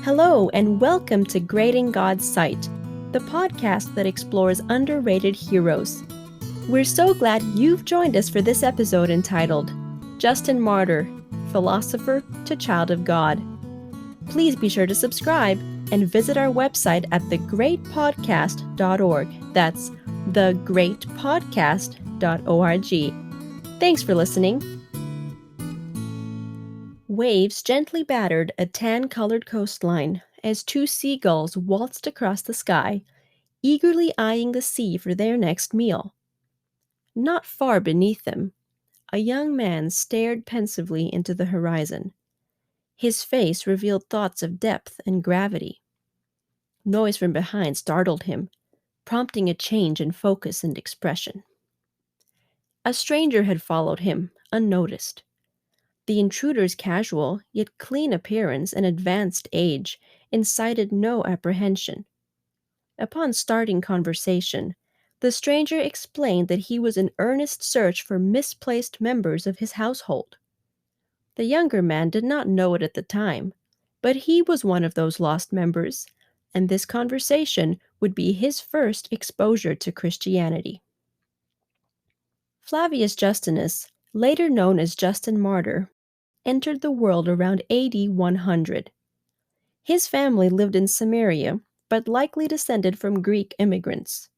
Hello, and welcome to Grading God's Sight, the podcast that explores underrated heroes. We're so glad you've joined us for this episode entitled Justin Martyr, Philosopher to Child of God. Please be sure to subscribe and visit our website at thegreatpodcast.org. That's thegreatpodcast.org. Thanks for listening. Waves gently battered a tan-colored coastline as two seagulls waltzed across the sky, eagerly eyeing the sea for their next meal. Not far beneath them, a young man stared pensively into the horizon. His face revealed thoughts of depth and gravity. Noise from behind startled him, prompting a change in focus and expression. A stranger had followed him, unnoticed. The intruder's casual, yet clean appearance and advanced age incited no apprehension. Upon starting conversation, the stranger explained that he was in earnest search for misplaced members of his household. The younger man did not know it at the time, but he was one of those lost members, and this conversation would be his first exposure to Christianity. Flavius Justinus, later known as Justin Martyr, entered the world around AD 100. His family lived in Samaria, but likely descended from Greek immigrants.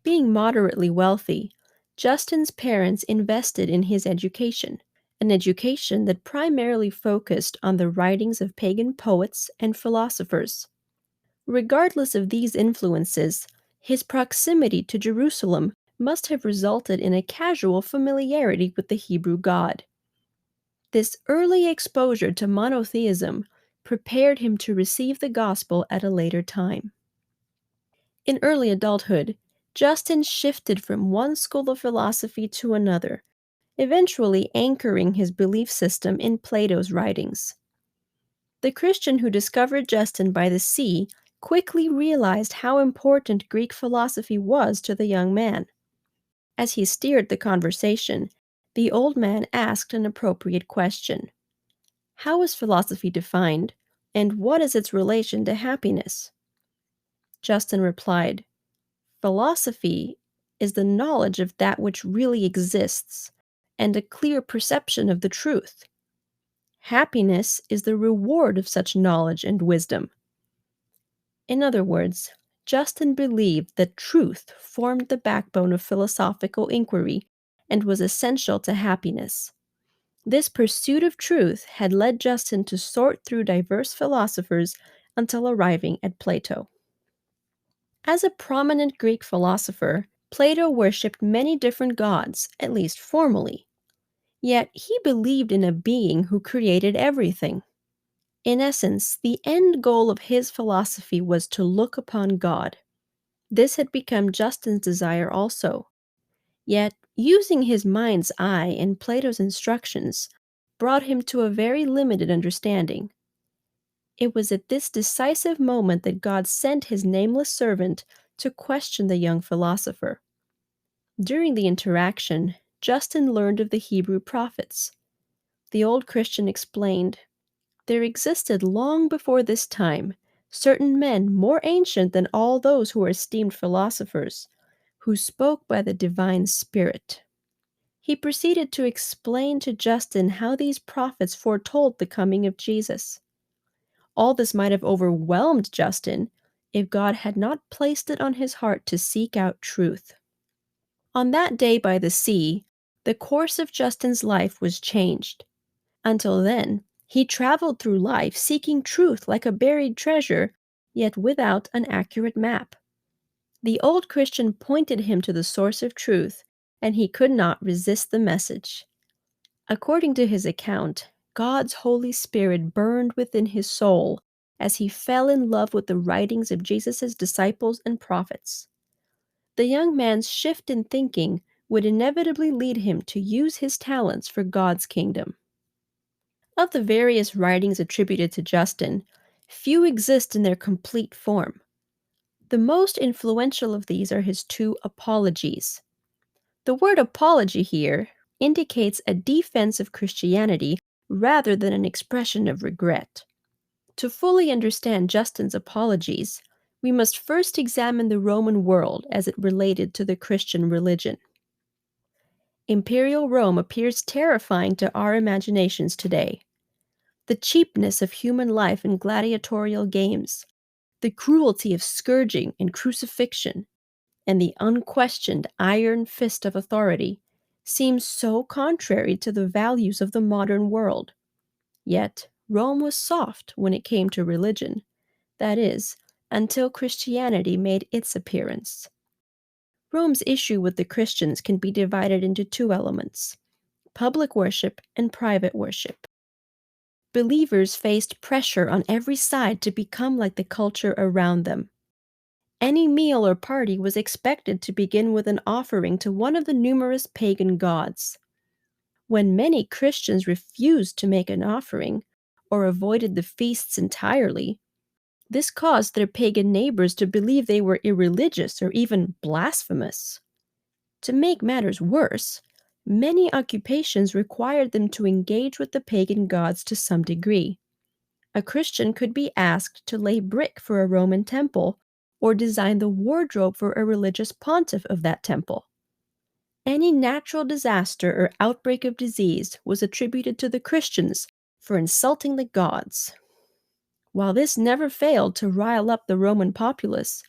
Being moderately wealthy, Justin's parents invested in his education, an education that primarily focused on the writings of pagan poets and philosophers. Regardless of these influences, his proximity to Jerusalem must have resulted in a casual familiarity with the Hebrew God. This early exposure to monotheism prepared him to receive the gospel at a later time. In early adulthood, Justin shifted from one school of philosophy to another, eventually anchoring his belief system in Plato's writings. The Christian who discovered Justin by the sea quickly realized how important Greek philosophy was to the young man. As he steered the conversation, the old man asked an appropriate question. How is philosophy defined, and what is its relation to happiness? Justin replied, Philosophy is the knowledge of that which really exists, and a clear perception of the truth. Happiness is the reward of such knowledge and wisdom. In other words, Justin believed that truth formed the backbone of philosophical inquiry and was essential to happiness. This pursuit of truth had led Justin to sort through diverse philosophers until arriving at Plato. As a prominent Greek philosopher, Plato worshipped many different gods, at least formally. Yet he believed in a being who created everything. In essence, the end goal of his philosophy was to look upon God. This had become Justin's desire also. Yet, using his mind's eye and Plato's instructions brought him to a very limited understanding. It was at this decisive moment that God sent his nameless servant to question the young philosopher. During the interaction, Justin learned of the Hebrew prophets. The old Christian explained, There existed long before this time certain men more ancient than all those who are esteemed philosophers, who spoke by the divine Spirit. He proceeded to explain to Justin how these prophets foretold the coming of Jesus. All this might have overwhelmed Justin if God had not placed it on his heart to seek out truth. On that day by the sea, the course of Justin's life was changed. Until then, he traveled through life seeking truth like a buried treasure, yet without an accurate map. The old Christian pointed him to the source of truth, and he could not resist the message. According to his account, God's Holy Spirit burned within his soul as he fell in love with the writings of Jesus' disciples and prophets. The young man's shift in thinking would inevitably lead him to use his talents for God's kingdom. Of the various writings attributed to Justin, few exist in their complete form. The most influential of these are his two apologies. The word apology here indicates a defense of Christianity rather than an expression of regret. To fully understand Justin's apologies, we must first examine the Roman world as it related to the Christian religion. Imperial Rome appears terrifying to our imaginations today. The cheapness of human life in gladiatorial games, the cruelty of scourging and crucifixion, and the unquestioned iron fist of authority seem so contrary to the values of the modern world. Yet, Rome was soft when it came to religion, that is, until Christianity made its appearance. Rome's issue with the Christians can be divided into two elements: public worship and private worship. Believers faced pressure on every side to become like the culture around them. Any meal or party was expected to begin with an offering to one of the numerous pagan gods. When many Christians refused to make an offering or avoided the feasts entirely, this caused their pagan neighbors to believe they were irreligious or even blasphemous. To make matters worse, many occupations required them to engage with the pagan gods to some degree. A Christian could be asked to lay brick for a Roman temple or design the wardrobe for a religious pontiff of that temple. Any natural disaster or outbreak of disease was attributed to the Christians for insulting the gods. While this never failed to rile up the Roman populace,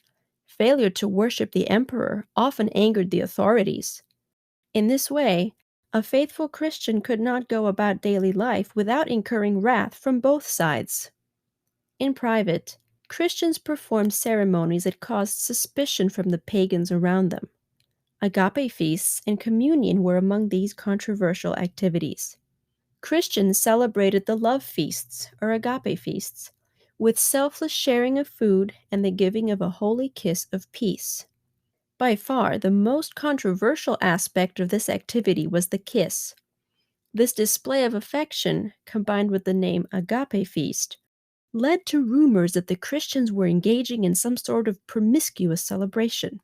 failure to worship the emperor often angered the authorities. In this way, a faithful Christian could not go about daily life without incurring wrath from both sides. In private, Christians performed ceremonies that caused suspicion from the pagans around them. Agape feasts and communion were among these controversial activities. Christians celebrated the love feasts, or agape feasts, with selfless sharing of food and the giving of a holy kiss of peace. By far, the most controversial aspect of this activity was the kiss. This display of affection, combined with the name agape feast, led to rumors that the Christians were engaging in some sort of promiscuous celebration.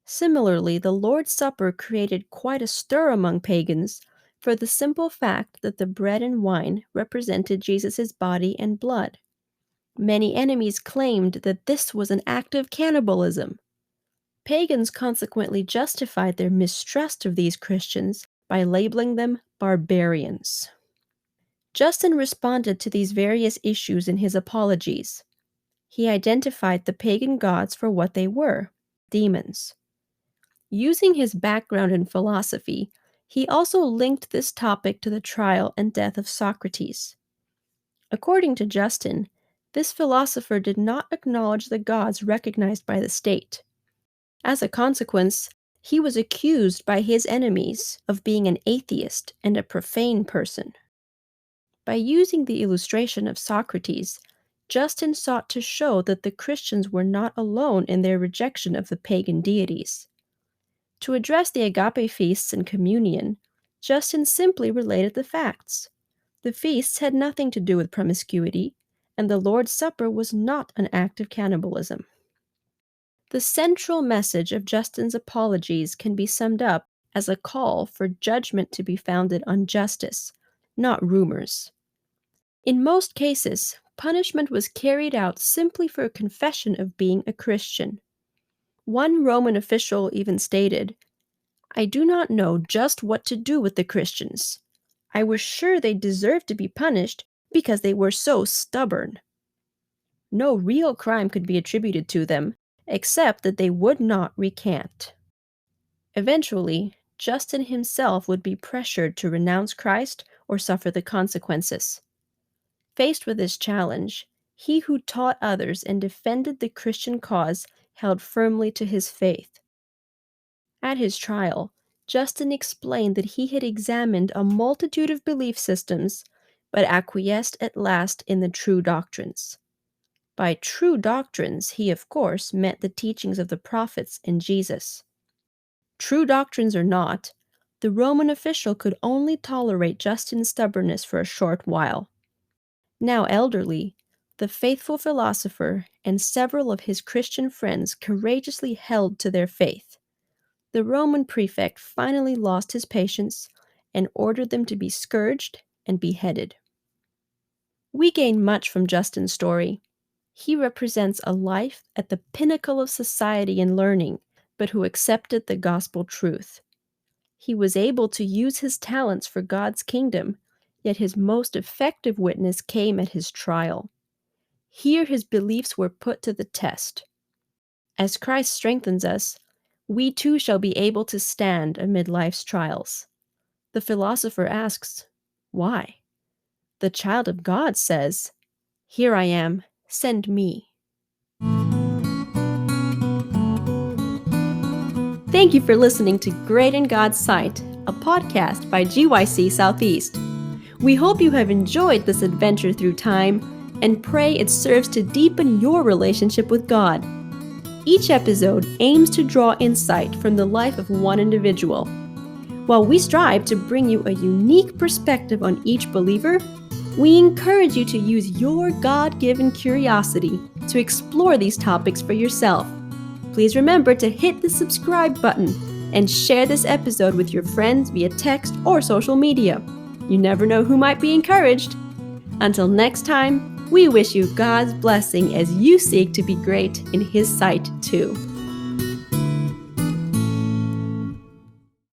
Similarly, the Lord's Supper created quite a stir among pagans for the simple fact that the bread and wine represented Jesus' body and blood. Many enemies claimed that this was an act of cannibalism. Pagans consequently justified their mistrust of these Christians by labeling them barbarians. Justin responded to these various issues in his apologies. He identified the pagan gods for what they were: demons. Using his background in philosophy, he also linked this topic to the trial and death of Socrates. According to Justin, this philosopher did not acknowledge the gods recognized by the state. As a consequence, he was accused by his enemies of being an atheist and a profane person. By using the illustration of Socrates, Justin sought to show that the Christians were not alone in their rejection of the pagan deities. To address the agape feasts and communion, Justin simply related the facts. The feasts had nothing to do with promiscuity, and the Lord's Supper was not an act of cannibalism. The central message of Justin's apologies can be summed up as a call for judgment to be founded on justice, not rumors. In most cases, punishment was carried out simply for a confession of being a Christian. One Roman official even stated, "I do not know just what to do with the Christians. I was sure they deserved to be punished because they were so stubborn." No real crime could be attributed to them, except that they would not recant. Eventually, Justin himself would be pressured to renounce Christ or suffer the consequences. Faced with this challenge, he who taught others and defended the Christian cause held firmly to his faith. At his trial, Justin explained that he had examined a multitude of belief systems, but acquiesced at last in the true doctrines. By true doctrines, he of course meant the teachings of the prophets and Jesus. True doctrines or not, the Roman official could only tolerate Justin's stubbornness for a short while. Now elderly, the faithful philosopher and several of his Christian friends courageously held to their faith. The Roman prefect finally lost his patience and ordered them to be scourged and beheaded. We gain much from Justin's story. He represents a life at the pinnacle of society and learning, but who accepted the gospel truth. He was able to use his talents for God's kingdom, yet his most effective witness came at his trial. Here his beliefs were put to the test. As Christ strengthens us, we too shall be able to stand amid life's trials. The philosopher asks, why? The child of God says, "Here I am, send me." Thank you for listening to Great in God's Sight, a podcast by GYC Southeast. We hope you have enjoyed this adventure through time and pray it serves to deepen your relationship with God. Each episode aims to draw insight from the life of one individual. While we strive to bring you a unique perspective on each believer, we encourage you to use your God-given curiosity to explore these topics for yourself. Please remember to hit the subscribe button and share this episode with your friends via text or social media. You never know who might be encouraged. Until next time, we wish you God's blessing as you seek to be great in His sight too.